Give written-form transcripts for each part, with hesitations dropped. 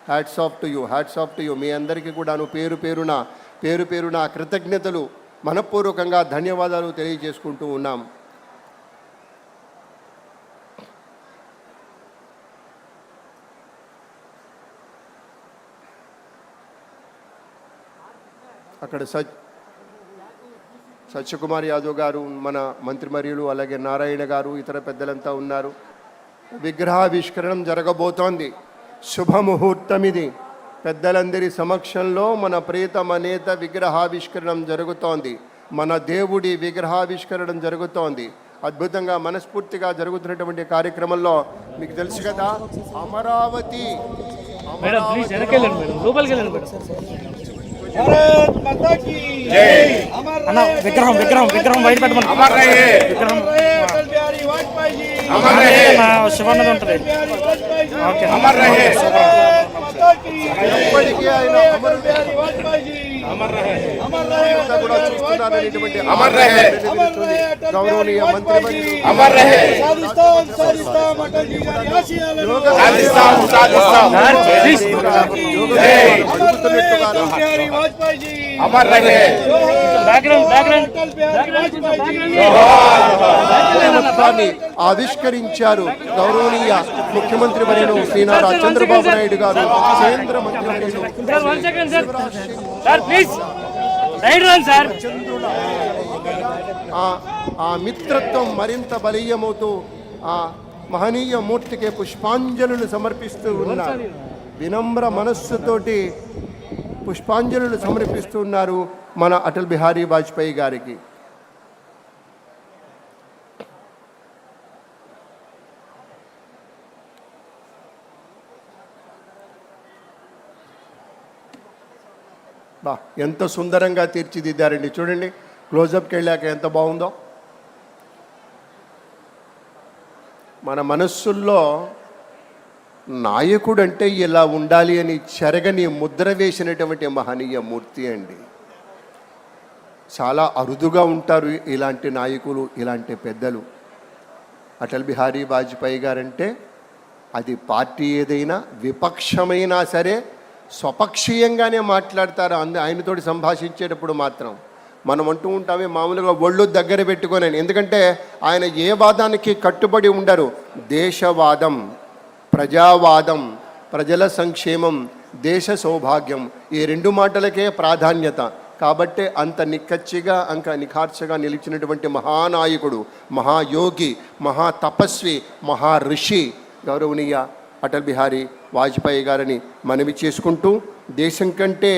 Hats off to you. మీ అందరికీ కూడాను పేరు పేరున కృతజ్ఞతలు, మనపూర్వకంగా ధన్యవాదాలు తెలియజేసుకుంటూ ఉన్నాం. అక్కడ సత్యకుమార్ యాదవ్ గారు, మన మంత్రివర్యులు, అలాగే నారాయణ గారు, ఇతర పెద్దలంతా ఉన్నారు. విగ్రహావిష్కరణం జరగబోతోంది. శుభముహూర్తం ఇది. పెద్దలందరి సమక్షంలో మన ప్రియతమ నేత విగ్రహావిష్కరణం జరుగుతోంది. మన దేవుడి విగ్రహావిష్కరణం జరుగుతోంది. అద్భుతంగా మనస్ఫూర్తిగా జరుగుతున్నటువంటి కార్యక్రమంలో మీకు తెలుసు కదా, అమరావతి విగ్రహం బయట పెట్టమని శివన్నది ఉంటుంది. ఎప్పటికీ ఆయన గౌరవనీయ ఆవిష్కరించారు గౌరవనీయ ముఖ్యమంత్రి వర్యులు శ్రీ నారా చంద్రబాబు నాయుడు గారు, కేంద్ర మంత్రి ఆ మిత్రత్వం మరింత బలీయమవుతూ ఆ మహనీయ మూర్తికి పుష్పాంజలులు సమర్పిస్తూ ఉన్నారు. వినమ్ర మనస్సుతోటి పుష్పాంజలులు సమర్పిస్తూ ఉన్నారు మన అటల్ బిహారీ వాజ్పేయి గారికి. ఎంత సుందరంగా తీర్చిదిద్దారండి. చూడండి, క్లోజప్కి వెళ్ళాక ఎంత బాగుందో. మన మనస్సుల్లో నాయకుడు అంటే ఇలా ఉండాలి అని చెరగని ముద్ర వేసినటువంటి మహనీయ మూర్తి అండి. చాలా అరుదుగా ఉంటారు ఇలాంటి నాయకులు, ఇలాంటి పెద్దలు. అటల్ బిహారీ వాజ్పేయి గారంటే అది పార్టీ ఏదైనా, విపక్షమైనా సరే స్వపక్షీయంగానే మాట్లాడతారు. ఆయనతోటి సంభాషించేటప్పుడు మాత్రం మనం అంటూ ఉంటామే మామూలుగా ఒళ్ళు దగ్గర పెట్టుకొని. ఎందుకంటే ఆయన ఏ వాదానికి కట్టుబడి ఉండరు. దేశవాదం, ప్రజావాదం, ప్రజల సంక్షేమం, దేశ సౌభాగ్యం, ఈ రెండు మాటలకే ప్రాధాన్యత. కాబట్టే అంత నిక్కచ్చిగా, అంత నిఖార్చగా నిలిచినటువంటి మహానాయకుడు, మహాయోగి, మహాతపస్వి, మహాఋషి గౌరవనీయ అటల్ బిహారీ వాజ్పేయి గారిని మనవి చేసుకుంటూ, దేశం కంటే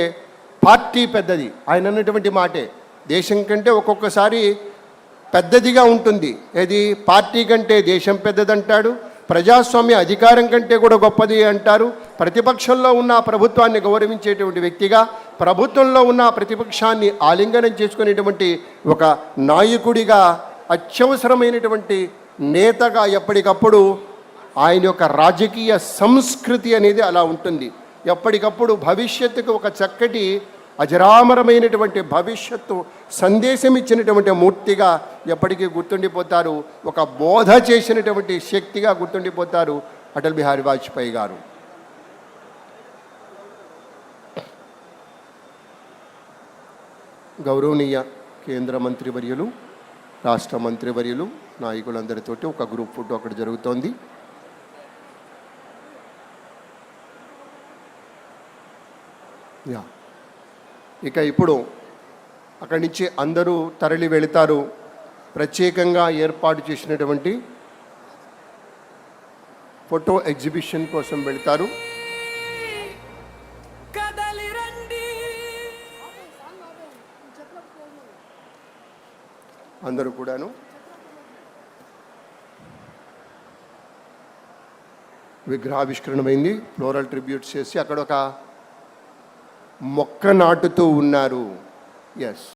పార్టీ పెద్దది. ఆయన అన్నటువంటి మాటే, దేశం కంటే ఒక్కొక్కసారి పెద్దదిగా ఉంటుంది. ఏది, పార్టీ కంటే దేశం పెద్దదంటాడు. ప్రజాస్వామ్య అధికారం కంటే కూడా గొప్పది అంటారు. ప్రతిపక్షంలో ఉన్న ప్రభుత్వాన్ని గౌరవించేటువంటి వ్యక్తిగా, ప్రభుత్వంలో ఉన్న ప్రతిపక్షాన్ని ఆలింగనం చేసుకునేటువంటి ఒక నాయకుడిగా, అత్యవసరమైనటువంటి నేతగా ఎప్పటికప్పుడు ఆయన యొక్క రాజకీయ సంస్కృతి అనేది అలా ఉంటుంది. ఎప్పటికప్పుడు భవిష్యత్తుకు ఒక చక్కటి అజరామరమైనటువంటి భవిష్యత్తు సందేశం ఇచ్చినటువంటి మూర్తిగా ఎప్పటికీ గుర్తుండిపోతారు. ఒక బోధ చేసినటువంటి శక్తిగా గుర్తుండిపోతారు అటల్ బిహారీ వాజ్పేయి గారు. గౌరవనీయ కేంద్ర మంత్రివర్యులు, రాష్ట్ర మంత్రివర్యులు, నాయకులందరితోటి ఒక గ్రూప్ ఫోటో అక్కడ జరుగుతోంది. ఇక ఇప్పుడు అక్కడి నుంచి అందరూ తరలి వెళతారు. ప్రత్యేకంగా ఏర్పాటు చేసినటువంటి ఫోటో ఎగ్జిబిషన్ కోసం వెళతారు. అందరూ కూడాను విగ్రహావిష్కరణమైంది. ఫ్లోరల్ ట్రిబ్యూట్స్ చేసి అక్కడ ఒక మొక్క నాటుతూ ఉన్నారు. ఎస్.